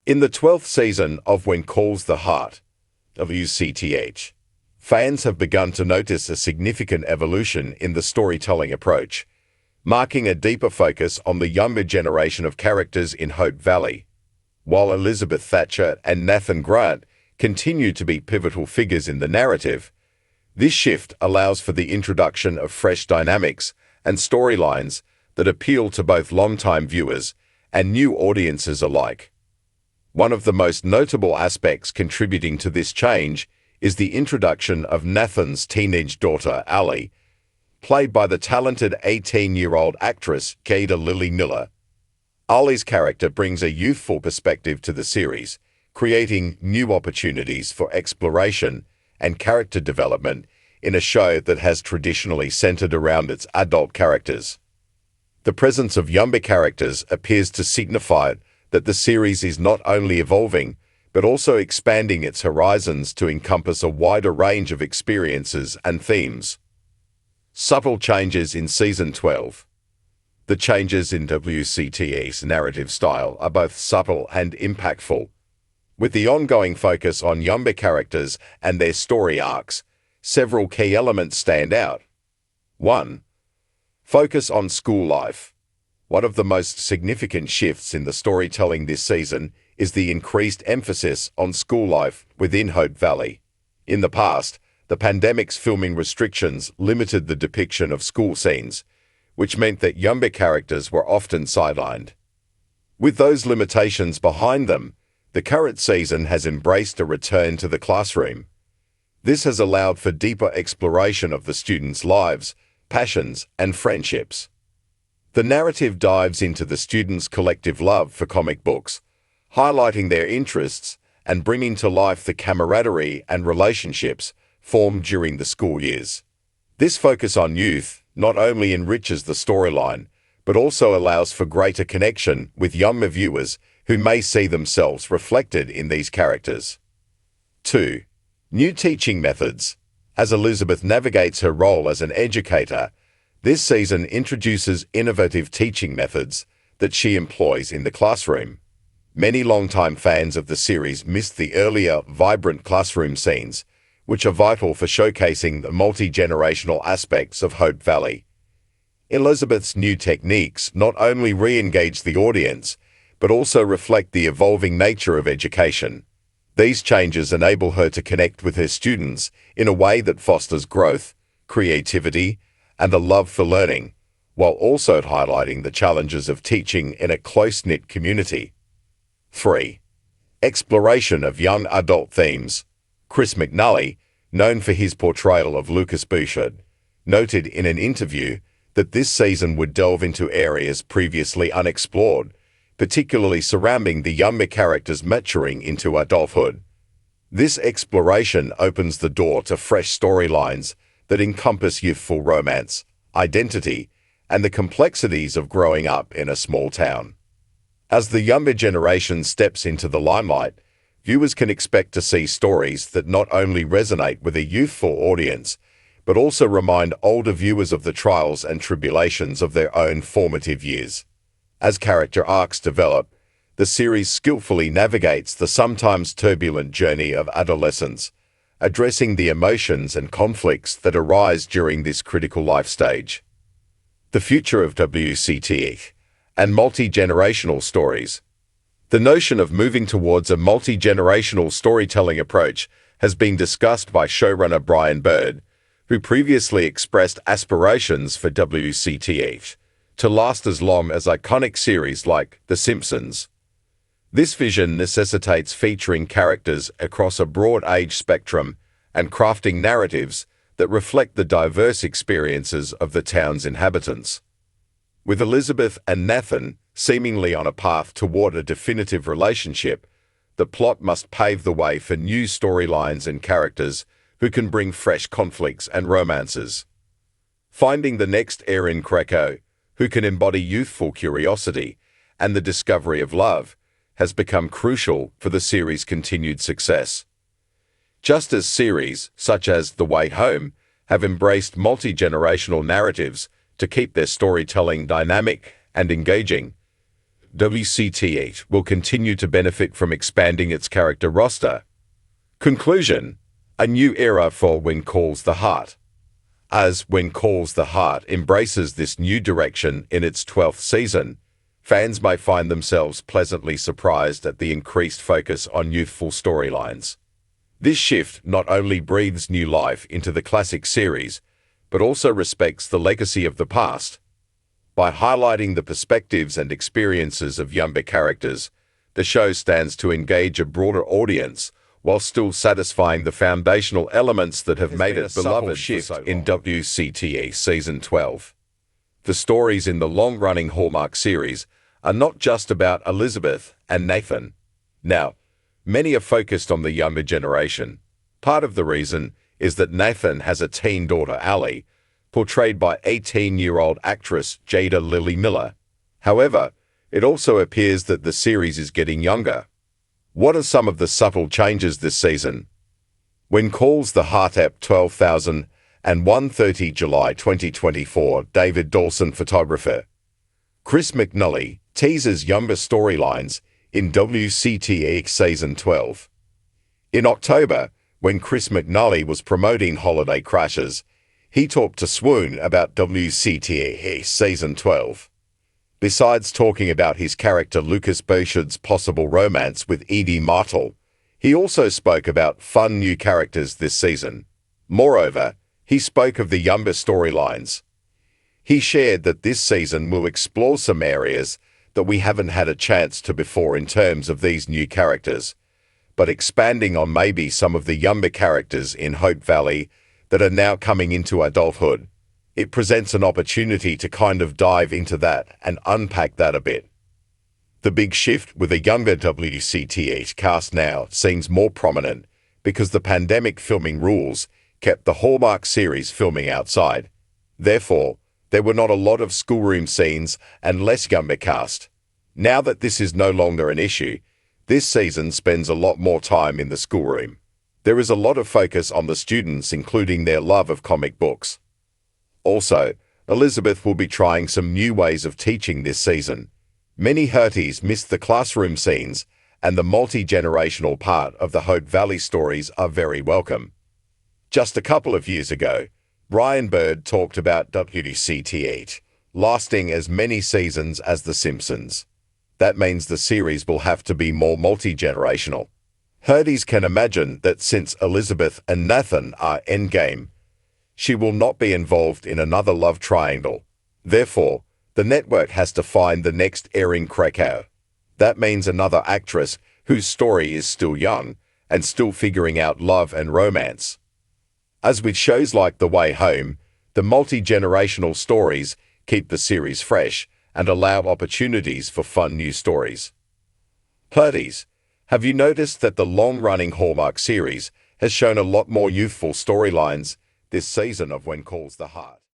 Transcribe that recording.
In the 12th season of When Calls the Heart, WCTH, fans have begun to notice a significant evolution in the storytelling approach, marking a deeper focus on the younger generation of characters in Hope Valley. While Elizabeth Thatcher and Nathan Grant continue to be pivotal figures in the narrative, this shift allows for the introduction of fresh dynamics and storylines that appeal to both longtime viewers and new audiences alike. One of the most notable aspects contributing to this change is the introduction of Nathan's teenage daughter, Ali, played by the talented 18-year-old actress Kayda Lily Miller. Ali's character brings a youthful perspective to the series, creating new opportunities for exploration and character development in a show that has traditionally centered around its adult characters. The presence of younger characters appears to signify that the series is not only evolving, but also expanding its horizons to encompass a wider range of experiences and themes. Subtle changes in Season 12. The changes in WCTH's narrative style are both subtle and impactful. With the ongoing focus on younger characters and their story arcs, several key elements stand out. 1. Focus on school life. One of the most significant shifts in the storytelling this season is the increased emphasis on school life within Hope Valley. In the past, the pandemic's filming restrictions limited the depiction of school scenes, which meant that younger characters were often sidelined. With those limitations behind them, the current season has embraced a return to the classroom. This has allowed for deeper exploration of the students' lives, passions, and friendships. The narrative dives into the students' collective love for comic books, highlighting their interests and bringing to life the camaraderie and relationships formed during the school years. This focus on youth not only enriches the storyline, but also allows for greater connection with younger viewers who may see themselves reflected in these characters. 2. New teaching methods. As Elizabeth navigates her role as an educator, this season introduces innovative teaching methods that she employs in the classroom. Many longtime fans of the series missed the earlier, vibrant classroom scenes, which are vital for showcasing the multi-generational aspects of Hope Valley. Elizabeth's new techniques not only re-engage the audience, but also reflect the evolving nature of education. These changes enable her to connect with her students in a way that fosters growth, creativity, and a love for learning, while also highlighting the challenges of teaching in a close-knit community. 3. Exploration of young adult themes. Chris McNally, known for his portrayal of Lucas Bouchard, noted in an interview that this season would delve into areas previously unexplored, particularly surrounding the younger characters maturing into adulthood. This exploration opens the door to fresh storylines that encompass youthful romance, identity, and the complexities of growing up in a small town. As the younger generation steps into the limelight, viewers can expect to see stories that not only resonate with a youthful audience, but also remind older viewers of the trials and tribulations of their own formative years. As character arcs develop, the series skillfully navigates the sometimes turbulent journey of adolescence, addressing the emotions and conflicts that arise during this critical life stage. The future of WCTH and multi-generational stories. The notion of moving towards a multi-generational storytelling approach has been discussed by showrunner Brian Bird, who previously expressed aspirations for WCTH to last as long as iconic series like The Simpsons. This vision necessitates featuring characters across a broad age spectrum and crafting narratives that reflect the diverse experiences of the town's inhabitants. With Elizabeth and Nathan seemingly on a path toward a definitive relationship, the plot must pave the way for new storylines and characters who can bring fresh conflicts and romances. Finding the next Erin Kreco, who can embody youthful curiosity and the discovery of love, has become crucial for the series' continued success. Just as series, such as The Way Home, have embraced multi-generational narratives to keep their storytelling dynamic and engaging, WCTH will continue to benefit from expanding its character roster. Conclusion: a new era for When Calls the Heart. As When Calls the Heart embraces this new direction in its 12th season, fans may find themselves pleasantly surprised at the increased focus on youthful storylines. This shift not only breathes new life into the classic series, but also respects the legacy of the past. By highlighting the perspectives and experiences of younger characters, the show stands to engage a broader audience while still satisfying the foundational elements that have made it beloved shift in WCTH Season 12. The stories in the long-running Hallmark series are not just about Elizabeth and Nathan. Now, many are focused on the younger generation. Part of the reason is that Nathan has a teen daughter, Allie, portrayed by 18-year-old actress Jada Lily Miller. However, it also appears that the series is getting younger. What are some of the subtle changes this season? When Calls the Heart Ep 12,030 July 2024, David Dawson photographer. Chris McNully teases younger storylines in WCTH Season 12. In October, when Chris McNully was promoting Holiday Crashes, he talked to Swoon about WCTH Season 12. Besides talking about his character Lucas Bershard's possible romance with Edie Martel, he also spoke about fun new characters this season. Moreover, he spoke of the younger storylines. He shared that this season will explore some areas that we haven't had a chance to before in terms of these new characters, but expanding on maybe some of the younger characters in Hope Valley that are now coming into adulthood. It presents an opportunity to kind of dive into that and unpack that a bit. The big shift with a younger WCTH cast now seems more prominent because the pandemic filming rules kept the Hallmark series filming outside. Therefore, there were not a lot of schoolroom scenes and less younger cast. Now that this is no longer an issue, this season spends a lot more time in the schoolroom. There is a lot of focus on the students, including their love of comic books. Also, Elizabeth will be trying some new ways of teaching this season. Many Hearties missed the classroom scenes, and the multi-generational part of the Hope Valley stories are very welcome. Just a couple of years ago, Brian Bird talked about WCTH lasting as many seasons as The Simpsons. That means the series will have to be more multi-generational. Hearties can imagine that since Elizabeth and Nathan are endgame, she will not be involved in another love triangle. Therefore, the network has to find the next Erin Krakow. That means another actress whose story is still young and still figuring out love and romance. As with shows like The Way Home, the multi-generational stories keep the series fresh and allow opportunities for fun new stories. Hearties, have you noticed that the long-running Hallmark series has shown a lot more youthful storylines this season of When Calls the Heart?